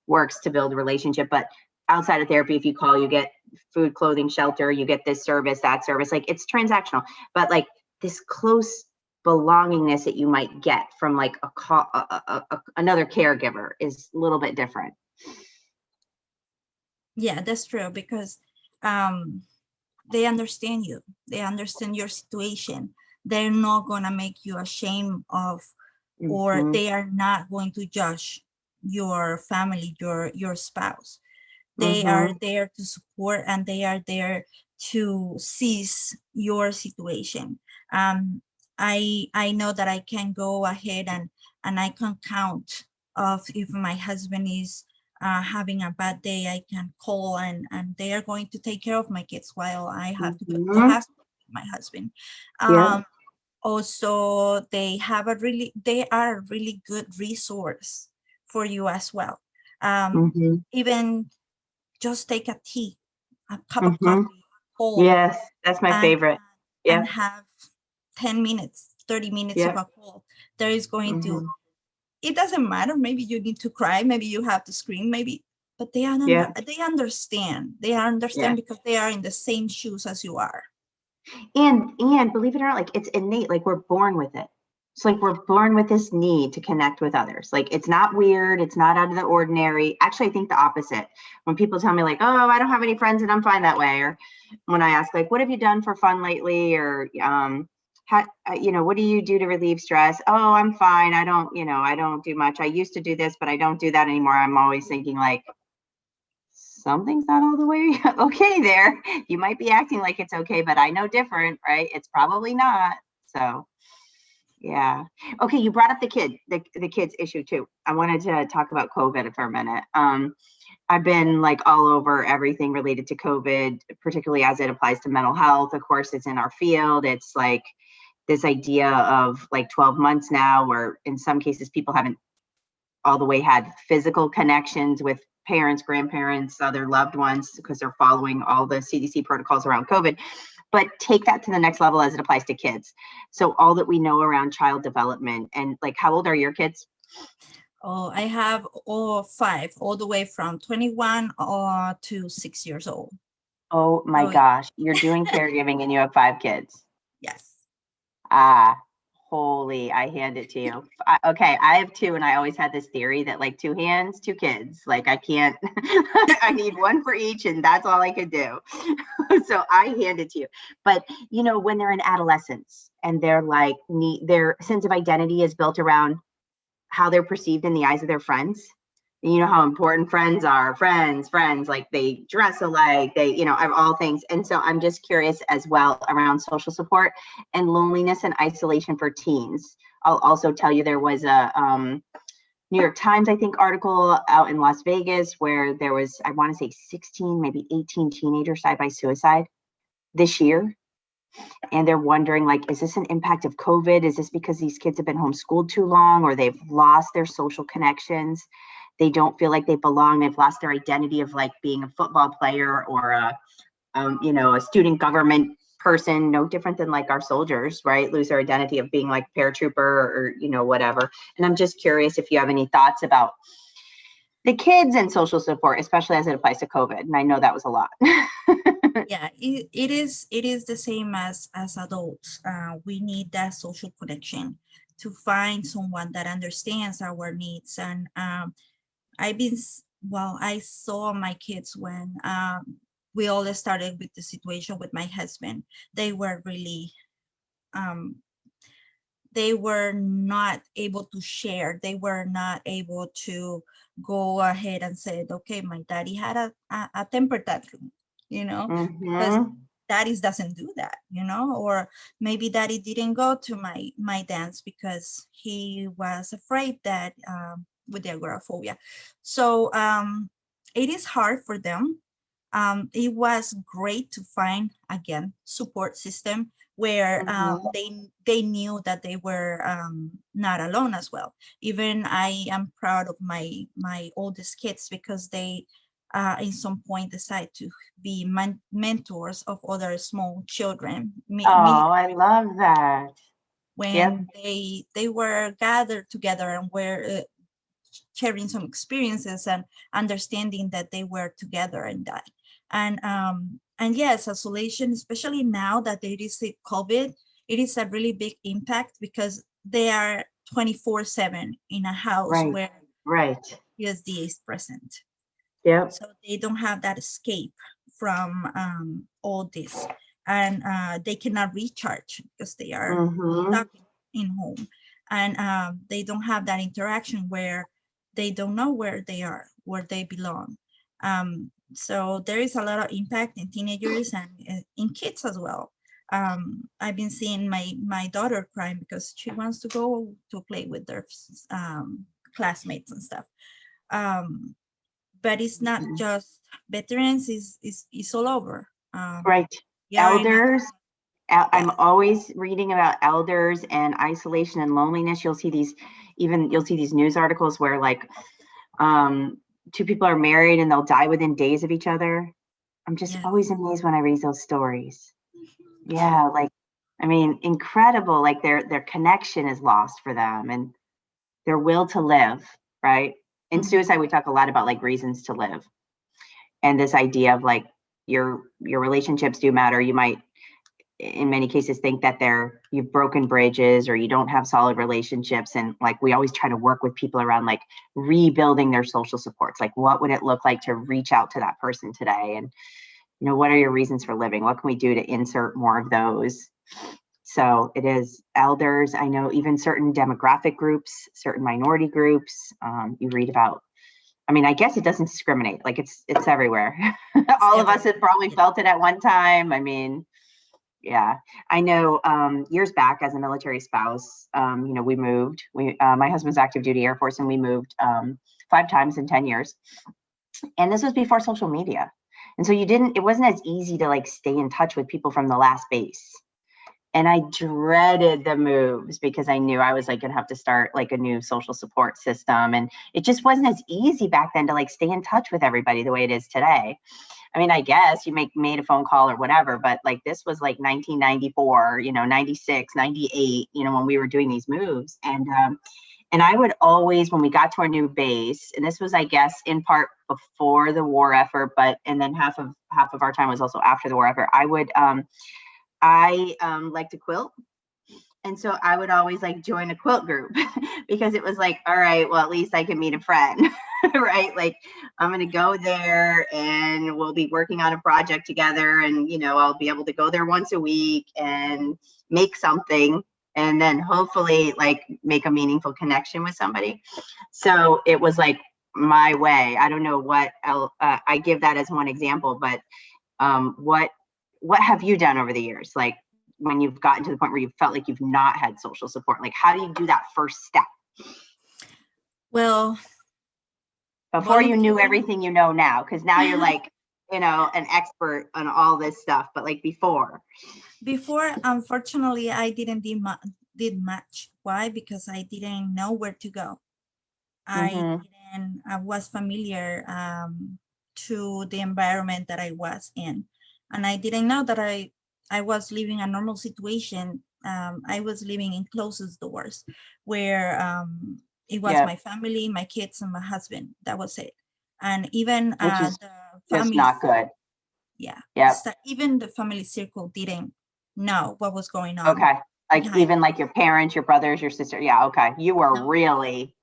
works to build a relationship, but outside of therapy, if you call, you get food, clothing, shelter, you get this service, that service, like it's transactional. But like this close belongingness that you might get from like another caregiver is a little bit different. Yeah, that's true, because they understand you. They understand your situation. They're not gonna make you ashamed of, or they are not going to judge your family, your spouse. They are there to support, and they are there to seize your situation. I know that I can go ahead and I can count of if my husband is having a bad day, I can call, and they are going to take care of my kids while I have to go to the hospital with my husband. Also, they are a really good resource for you as well. Even just take a tea, a cup of coffee, cold. Yes, that's my favorite. And have 10 minutes, 30 minutes of a call. There is going to, it doesn't matter. Maybe you need to cry. Maybe you have to scream. Maybe, but they understand. They understand because they are in the same shoes as you are. And believe it or not, like it's innate, like we're born with it. It's like we're born with this need to connect with others. Like it's not weird. It's not out of the ordinary. Actually, I think the opposite. When people tell me like, oh, I don't have any friends and I'm fine that way. Or when I ask like, what have you done for fun lately? Or, what do you do to relieve stress? Oh, I'm fine. I don't do much. I used to do this, but I don't do that anymore. I'm always thinking like, something's not all the way okay there. You might be acting like it's okay, but I know different, right? It's probably not. So yeah. Okay, you brought up the kids issue too. I wanted to talk about COVID for a minute. I've been like all over everything related to COVID, particularly as it applies to mental health. Of course, it's in our field. It's like this idea of like 12 months now, where in some cases people haven't all the way had physical connections with parents, grandparents, other loved ones, because they're following all the CDC protocols around COVID. But take that to the next level as it applies to kids. So all that we know around child development, and like, how old are your kids? Oh, I have 5, all the way from 21 to 6 years old. Oh my gosh, you're doing caregiving and you have 5 kids. Yes. Holy, I hand it to you. Okay, I have 2, and I always had this theory that like 2 hands, 2 kids. Like I can't, I need one for each, and that's all I could do. So I hand it to you. But when they're in adolescence and they're like, their sense of identity is built around how they're perceived in the eyes of their friends. You know how important friends are, friends, like they dress alike, they, you know, all things. And so I'm just curious as well around social support and loneliness and isolation for teens. I'll also tell you there was a New York Times, I think, article out in Las Vegas where there was, I want to say 16, maybe 18 teenagers died by suicide this year. And they're wondering, like, is this an impact of COVID? Is this because these kids have been homeschooled too long, or they've lost their social connections? They don't feel like they belong. They've lost their identity of like being a football player or a, you know, a student government person, no different than like our soldiers, right? Lose their identity of being like paratrooper or, you know, whatever. And I'm just curious if you have any thoughts about the kids and social support, especially as it applies to COVID. And I know that was a lot. Yeah, it is the same as adults. We need that social connection to find someone that understands our needs. And I saw my kids when we all started with the situation with my husband. They were really, they were not able to share. They were not able to go ahead and say, okay, my daddy had a temper tantrum, you know, because daddy doesn't do that, you know, or maybe daddy didn't go to my dance because he was afraid that with the agoraphobia. So it is hard for them. It was great to find, again, support system where they knew that they were not alone as well. Even I am proud of my oldest kids because they in some point decide to be mentors of other small children. I love that. When they were gathered together and were sharing some experiences and understanding that they were together in that. And yes, isolation, especially now that there is a COVID, it is a really big impact because they are 24/7 in a house where PSD is present. Yeah. So they don't have that escape from all this, and they cannot recharge because they are stuck in home, and they don't have that interaction where they don't know where they are, where they belong. So there is a lot of impact in teenagers and in kids as well. I've been seeing my daughter crying because she wants to go to play with their classmates and stuff. But it's not just veterans, it's all over. Elders. I'm always reading about elders and isolation and loneliness. You'll see these news articles where like two people are married and they'll die within days of each other. I'm just always amazed when I read those stories. Yeah, like, I mean, incredible. Like their connection is lost for them and their will to live, right? In suicide, we talk a lot about like reasons to live. And this idea of like your relationships do matter. You might, in many cases, think that you've broken bridges or you don't have solid relationships. And like, we always try to work with people around like rebuilding their social supports. Like, what would it look like to reach out to that person today? And, you know, what are your reasons for living? What can we do to insert more of those? So it is elders. I know even certain demographic groups, certain minority groups, you read about. I mean, I guess it doesn't discriminate. Like it's everywhere. All of us have probably felt it at one time. I mean, yeah, I know years back as a military spouse, you know, we moved. My husband's active duty Air Force, and we moved 5 times in 10 years. And this was before social media. And so it wasn't as easy to like stay in touch with people from the last base. And I dreaded the moves because I knew I was like gonna have to start like a new social support system. And it just wasn't as easy back then to like stay in touch with everybody the way it is today. I mean, I guess you made a phone call or whatever, but like this was like 1994, you know, 96, 98, you know, when we were doing these moves. And I would always, when we got to our new base, and this was, I guess, in part before the war effort, and then half of our time was also after the war effort, I would, I like to quilt. And so I would always like join a quilt group because it was like, all right, well, at least I can meet a friend, right? Like I'm going to go there and we'll be working on a project together. And, you know, I'll be able to go there once a week and make something and then hopefully like make a meaningful connection with somebody. So it was like my way. I don't know what I give that as one example, but what have you done over the years? Like when you've gotten to the point where you felt like you've not had social support, like how do you do that first step? Well, Before you knew volunteering. everything you know now, because now you're like, you know, an expert on all this stuff, but like before. Before, unfortunately, I didn't did much. Why? Because I didn't know where to go. I was familiar to the environment that I was in, and I didn't know that I was living a normal situation. I was living in closest doors, where it was my family, my kids, and my husband. That was it. And even Which is the just family, not good. yeah, Yeah. so even the family circle didn't know what was going on. Okay. Like behind. even like your parents, your brothers, your sister. Yeah. Okay. You were No. really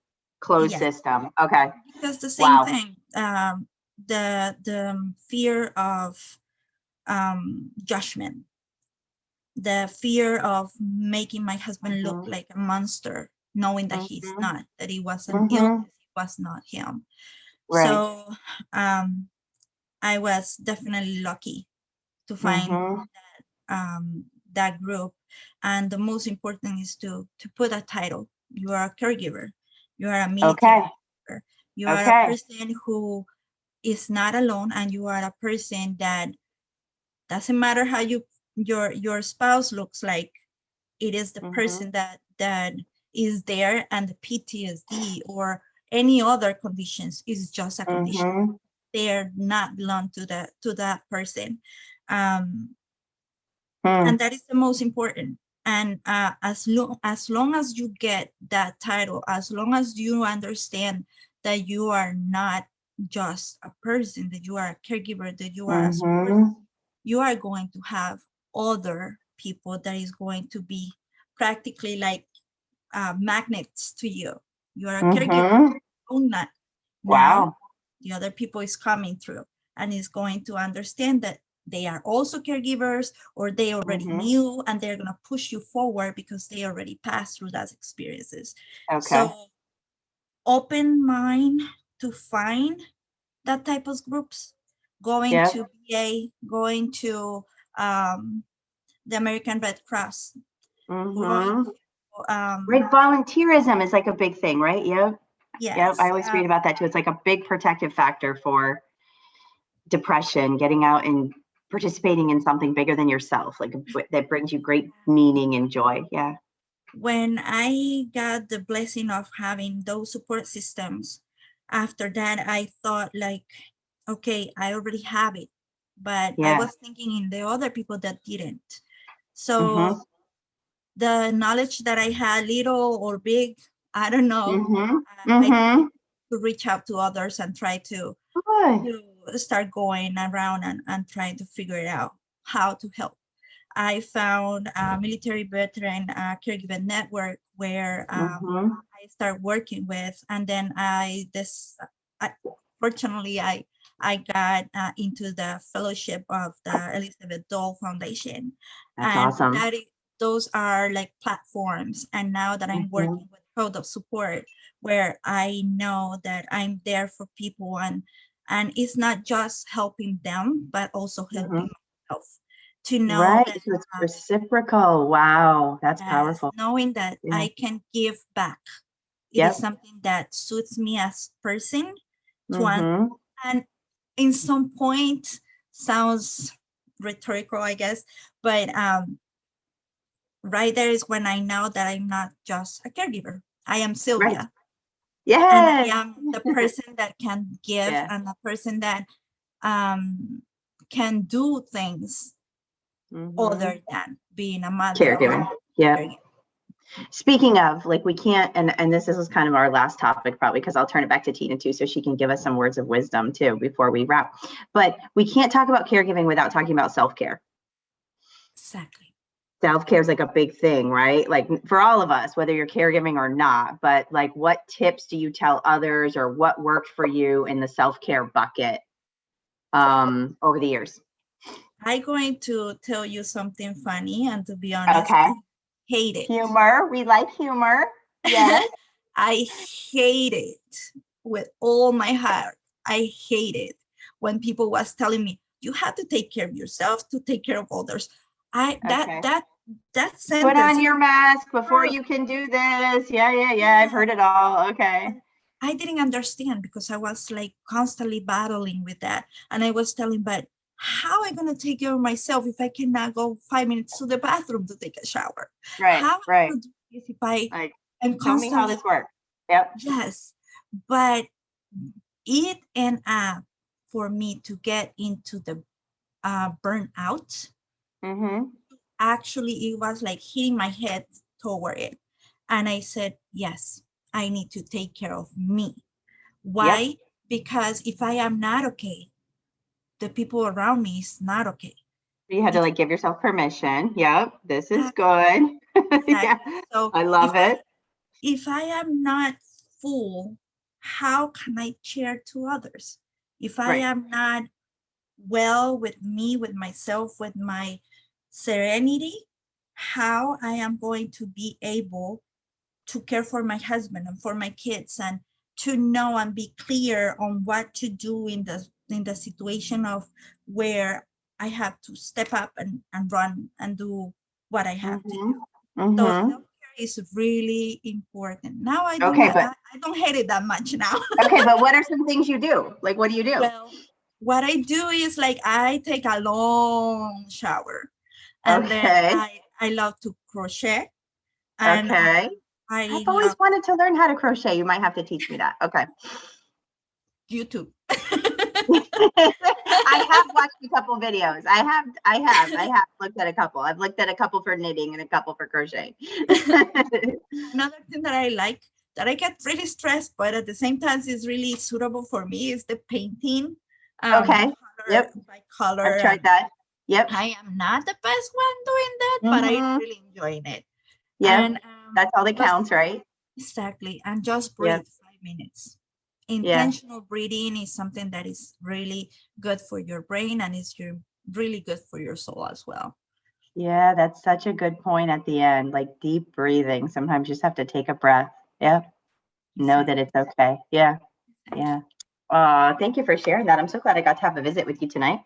closed Yeah. system. Okay. Because the same Wow. thing, the fear of judgment, the fear of making my husband look like a monster, knowing that he's not, that he was an illness, it was not him. Right. So I was definitely lucky to find that group. And the most important is to put a title. You are a caregiver. You are a military caregiver. You are a person who is not alone, and you are a person that doesn't matter how your spouse looks like. It is the person that is there, and the PTSD or any other conditions is just a condition. They are not belong to that person. And that is the most important. And as long as you get that title, as long as you understand that you are not just a person, that you are a caregiver, that you are a support, you are going to have other people that is going to be practically like magnets to you. You are a caregiver, own that. Now the other people is coming through and is going to understand that they are also caregivers, or they already knew, and they're going to push you forward because they already passed through those experiences. So open mind to find that type of groups, going to VA, going to the American Red Cross. Going to, right, volunteerism is like a big thing, right? Yep. Yes. Yep. I always read about that too. It's like a big protective factor for depression, getting out and participating in something bigger than yourself, like that brings you great meaning and joy. Yeah. When I got the blessing of having those support systems, after that, I thought like, okay, I already have it, but I was thinking in the other people that didn't. So the knowledge that I had, little or big, I don't know, I tried to reach out to others and try to start going around and trying to figure it out how to help. I found a military veteran caregiver network where I started working with, and then fortunately I got into the fellowship of the Elizabeth Dole Foundation. That's and awesome. Those are like platforms. And now that I'm working with Code of Support, where I know that I'm there for people, and it's not just helping them, but also helping myself. To know that So it's reciprocal. Wow, that's powerful. Knowing that I can give back. It is something that suits me as person to and in some point sounds rhetorical, I guess, but right there is when I know that I'm not just a caregiver. I am Sylvia. And I am the person that can give and the person that can do things other than being a mother. Caregiving. Speaking of, like, we can't, and this is kind of our last topic probably, because I'll turn it back to Tina too, so she can give us some words of wisdom too before we wrap. But we can't talk about caregiving without talking about self-care. Exactly. Self-care is like a big thing, right? Like for all of us, whether you're caregiving or not, but like what tips do you tell others, or what worked for you in the self-care bucket over the years? I'm going to tell you something funny, and to be honest, I hate it. Humor. We like humor. Yes. I hate it with all my heart. I hated when people was telling me, you have to take care of yourself to take care of others. Okay. That sentence. Put on your mask before you can do this. Yeah. I've heard it all. Okay. I didn't understand because I was like constantly battling with that. And I was telling, but how am I going to take care of myself if I cannot go 5 minutes to the bathroom to take a shower? Right. How am I going to do this if I am Tell me how constantly? this works. Yep. Yes, but it and for me to get into the burnout, actually it was like hitting my head toward it. And I said, yes, I need to take care of me. Why? Yep. Because if I am not okay, the people around me is not okay. You had to like give yourself permission. Yep, this is good. Exactly. Yeah, so I love it. If I am not full, how can I share to others? If I am not well with me, with myself, with my serenity, how I am going to be able to care for my husband and for my kids, and to know and be clear on what to do in the situation of where I have to step up and run and do what I have to do. So self-care is really important. Now I don't hate it that much now. Okay, but what are some things you do? Like, what do you do? Well, what I do is like I take a long shower, and then I love to crochet. And I've always wanted to learn how to crochet. You might have to teach me that. Okay. YouTube. I have watched a couple videos. I have looked at a couple. I've looked at a couple for knitting and a couple for crocheting. Another thing that I like, that I get really stressed, but at the same time is really suitable for me, is the painting. Okay. Yep. By color. I've tried that. Yep. I am not the best one doing that, but I'm really enjoying it. Yeah. And that's all that counts, right? Exactly. And just breathe 5 minutes. Intentional breathing is something that is really good for your brain, and is really good for your soul as well. Yeah, that's such a good point at the end, like deep breathing. Sometimes you just have to take a breath. Yep. Know that it's okay. Yeah. Yeah. Thank you for sharing that. I'm so glad I got to have a visit with you tonight.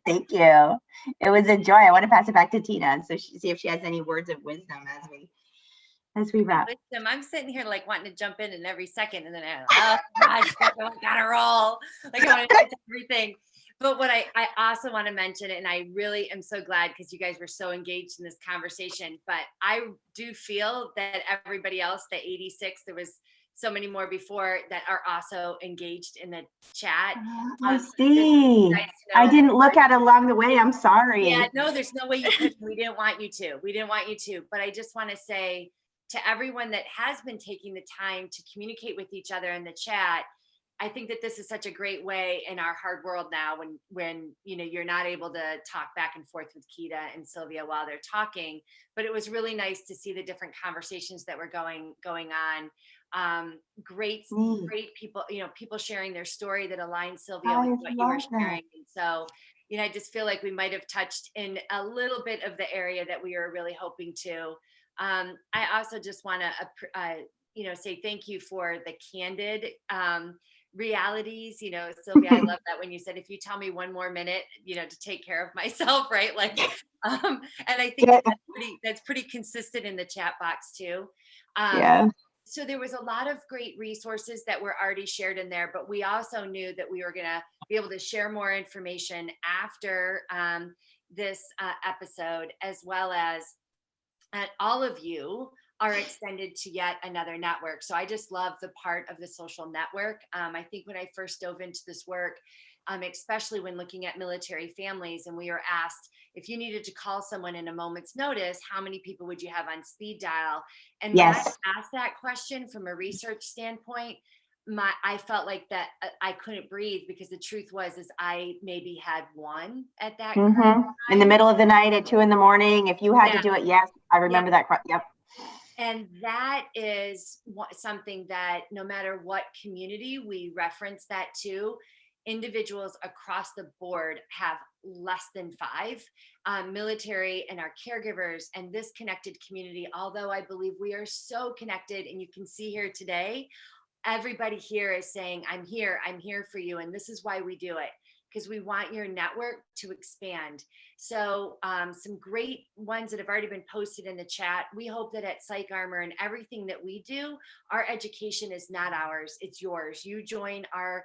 Thank you. It was a joy. I want to pass it back to Tina, so see if she has any words of wisdom as we wrap. I'm sitting here like wanting to jump in every second, and then oh gosh, I gotta roll. Like I want to do everything. But what I also want to mention, and I really am so glad because you guys were so engaged in this conversation, but I do feel that everybody else, the 86, there was so many more before that are also engaged in the chat. I see. Nice, I didn't look at it along the way. I'm sorry. Yeah, no, there's no way you could. We didn't want you to. But I just want to say to everyone that has been taking the time to communicate with each other in the chat, I think that this is such a great way in our hard world now when you're not able to talk back and forth with Keita and Sylvia while they're talking. But it was really nice to see the different conversations that were going on. Great people, people sharing their story that aligns, Sylvia, with what you were sharing. And so, I just feel like we might have touched in a little bit of the area that we were really hoping to. I also just want to, say thank you for the candid realities. Sylvia, I love that when you said, if you tell me one more minute, to take care of myself, right? Like, and I think that's pretty consistent in the chat box too. So there was a lot of great resources that were already shared in there, but we also knew that we were going to be able to share more information after this episode, as well as all of you are extended to yet another network. So I just love the part of the social network. I think when I first dove into this work, especially when looking at military families, and we were asked, if you needed to call someone in a moment's notice, how many people would you have on speed dial? And when I asked that question from a research standpoint, I felt like that I couldn't breathe, because the truth is I maybe had one at that in the middle of the night at 2 a.m. If you had to do it, yes, I remember that. Yep. And that is something that no matter what community we reference that to, individuals across the board have less than 5. Military and our caregivers and this connected community, although I believe we are so connected, and you can see here today, everybody here is saying, I'm here for you. And this is why we do it, because we want your network to expand. So some great ones that have already been posted in the chat. We hope that at Psych Armor and everything that we do, our education is not ours, it's yours. You join our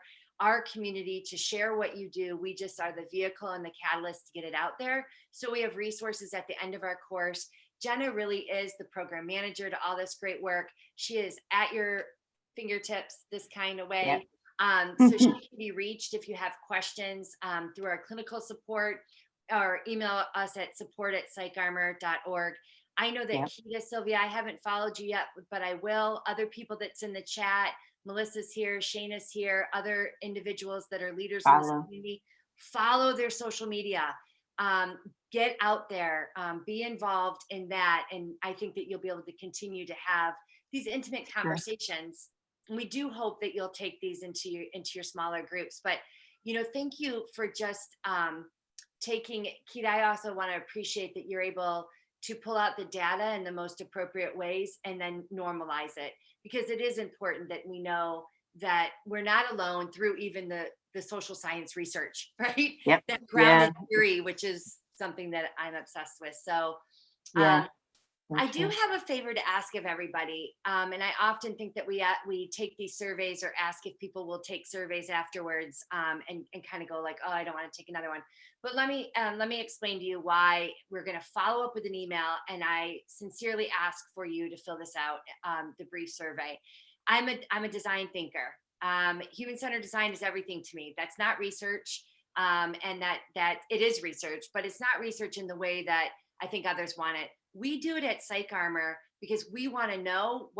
community to share what you do. We just are the vehicle and the catalyst to get it out there. So we have resources at the end of our course. Jenna really is the program manager to all this great work. She is at your fingertips this kind of way. Yep. So she can be reached if you have questions through our clinical support, or email us at support@psycharmor.org. I know that Keita, Sylvia, I haven't followed you yet, but I will. Other people that's in the chat, Melissa's here, Shayna's here, other individuals that are leaders in this community, follow their social media. Get out there, be involved in that. And I think that you'll be able to continue to have these intimate conversations. And we do hope that you'll take these into your smaller groups. But, thank you for just taking, Keita, I also want to appreciate that you're able to pull out the data in the most appropriate ways and then normalize it, because it is important that we know that we're not alone through even the social science research, right? Yep. That grounded theory, which is something that I'm obsessed with. So I do have a favor to ask of everybody. And I often think that we take these surveys or ask if people will take surveys afterwards and kind of go like, oh, I don't want to take another one. But let me explain to you why we're going to follow up with an email. And I sincerely ask for you to fill this out, the brief survey. I'm a design thinker. Human-centered design is everything to me. That's not research. And that it is research, but it's not research in the way that I think others want it. We do it at Psych Armor because we want to know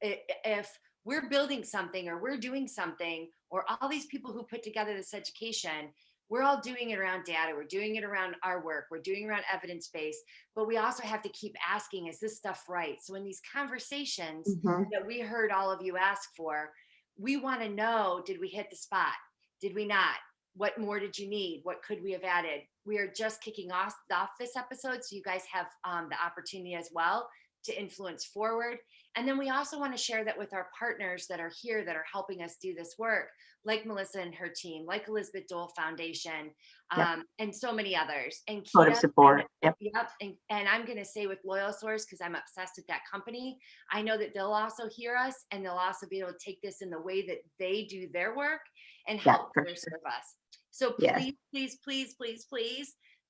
if we're building something or we're doing something, or all these people who put together this education, we're all doing it around data. We're doing it around our work. We're doing it around evidence-based, but we also have to keep asking, is this stuff right? So in these conversations that we heard all of you ask for, we want to know, did we hit the spot? Did we not? What more did you need? What could we have added? We are just kicking off this episode, so you guys have the opportunity as well to influence forward. And then we also want to share that with our partners that are here that are helping us do this work, like Melissa and her team, like Elizabeth Dole Foundation, and so many others. And Keita, of support. And I'm going to say with Loyal Source, because I'm obsessed with that company, I know that they'll also hear us, and they'll also be able to take this in the way that they do their work and help better serve us. So please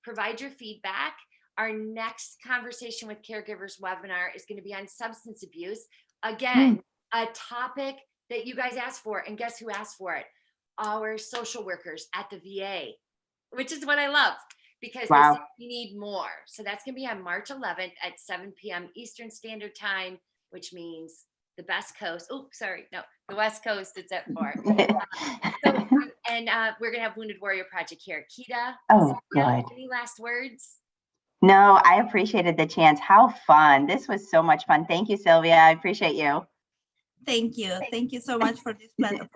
provide your feedback. Our next conversation with Caregivers webinar is going to be on substance abuse. Again, a topic that you guys asked for, and guess who asked for it? Our social workers at the VA, which is what I love, because they said we need more. So that's going to be on March 11th at 7 p.m. Eastern Standard Time, which means the West Coast. The West Coast, it's at 4. We're going to have Wounded Warrior Project here. Keita, any last words? No, I appreciated the chance. How fun. This was so much fun. Thank you, Sylvia. I appreciate you. Thank you. Thank you so much for this platform.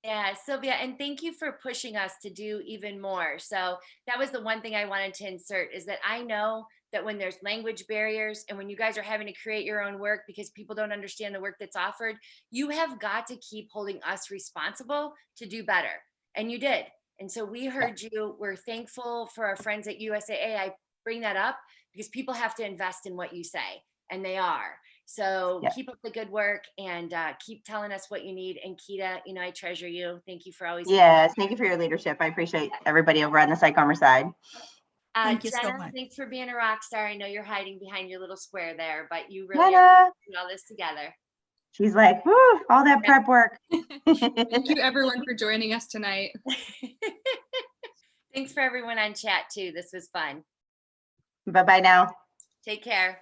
Yeah, Sylvia, and thank you for pushing us to do even more. So that was the one thing I wanted to insert, is that I know that when there's language barriers and when you guys are having to create your own work because people don't understand the work that's offered, you have got to keep holding us responsible to do better. And you did. And so we heard you. We're thankful for our friends at USAA. I bring that up because people have to invest in what you say, and they are. So keep up the good work and keep telling us what you need. And Keita, I treasure you. Thank you for always. Yes, thank you for your leadership. I appreciate everybody over on the Psych Armor side. Thank you Jenna, so much. thanks for being a rock star. I know you're hiding behind your little square there, but you really are putting all this together. She's like, woo, all that prep work. Thank you everyone for joining us tonight. Thanks for everyone on chat too. This was fun. Bye-bye now. Take care.